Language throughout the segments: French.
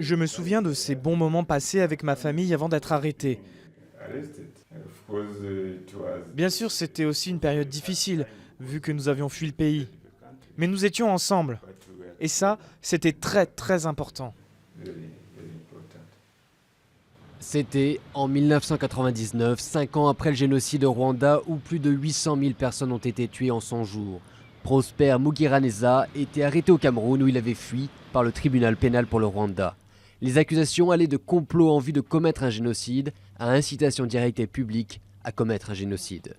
Je me souviens de ces bons moments passés avec ma famille avant d'être arrêté. Bien sûr, c'était aussi une période difficile, vu que nous avions fui le pays. Mais nous étions ensemble. Et ça, c'était très, très important. C'était en 1999, 5 ans après le génocide au Rwanda, où plus de 800 000 personnes ont été tuées en 100 jours. Prosper Mugiraneza était arrêté au Cameroun où il avait fui par le tribunal pénal pour le Rwanda. Les accusations allaient de complot en vue de commettre un génocide à incitation directe et publique à commettre un génocide.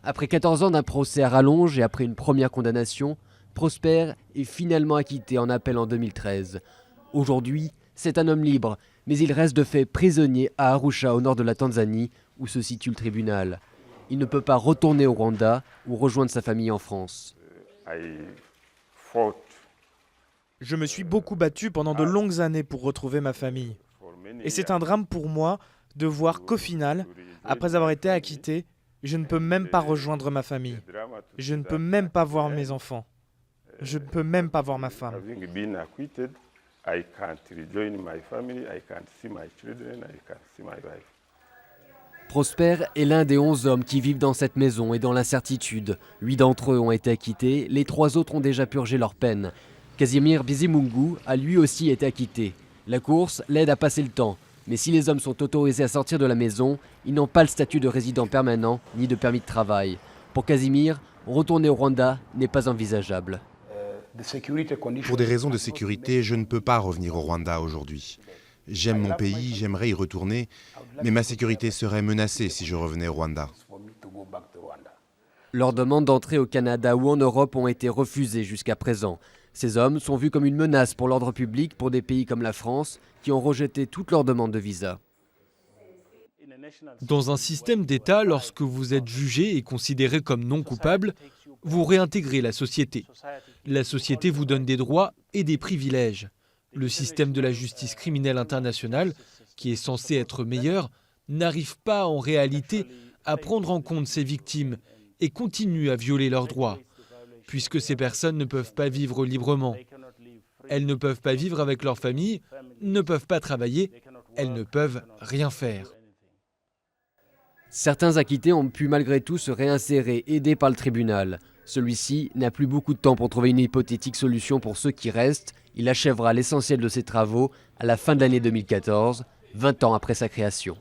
Après 14 ans d'un procès à rallonge et après une première condamnation, Prosper est finalement acquitté en appel en 2013. Aujourd'hui, c'est un homme libre, mais il reste de fait prisonnier à Arusha au nord de la Tanzanie où se situe le tribunal. Il ne peut pas retourner au Rwanda ou rejoindre sa famille en France. Je me suis beaucoup battu pendant de longues années pour retrouver ma famille. Et c'est un drame pour moi de voir qu'au final, après avoir été acquitté, je ne peux même pas rejoindre ma famille. Je ne peux même pas voir mes enfants. Je ne peux même pas voir ma femme. Prosper est l'un des 11 hommes qui vivent dans cette maison et dans l'incertitude. 8 d'entre eux ont été acquittés, les 3 autres ont déjà purgé leur peine. Casimir Bizimungu a lui aussi été acquitté. La course l'aide à passer le temps. Mais si les hommes sont autorisés à sortir de la maison, ils n'ont pas le statut de résident permanent ni de permis de travail. Pour Casimir, retourner au Rwanda n'est pas envisageable. Pour des raisons de sécurité, je ne peux pas revenir au Rwanda aujourd'hui. J'aime mon pays, j'aimerais y retourner, mais ma sécurité serait menacée si je revenais au Rwanda. Leurs demandes d'entrée au Canada ou en Europe ont été refusées jusqu'à présent. Ces hommes sont vus comme une menace pour l'ordre public pour des pays comme la France, qui ont rejeté toutes leurs demandes de visa. Dans un système d'État, lorsque vous êtes jugé et considéré comme non coupable, vous réintégrez la société. La société vous donne des droits et des privilèges. Le système de la justice criminelle internationale, qui est censé être meilleur, n'arrive pas en réalité à prendre en compte ces victimes et continue à violer leurs droits, puisque ces personnes ne peuvent pas vivre librement. Elles ne peuvent pas vivre avec leur famille, ne peuvent pas travailler, elles ne peuvent rien faire. Certains acquittés ont pu malgré tout se réinsérer, aidés par le tribunal. Celui-ci n'a plus beaucoup de temps pour trouver une hypothétique solution pour ceux qui restent. Il achèvera l'essentiel de ses travaux à la fin de l'année 2014, 20 ans après sa création.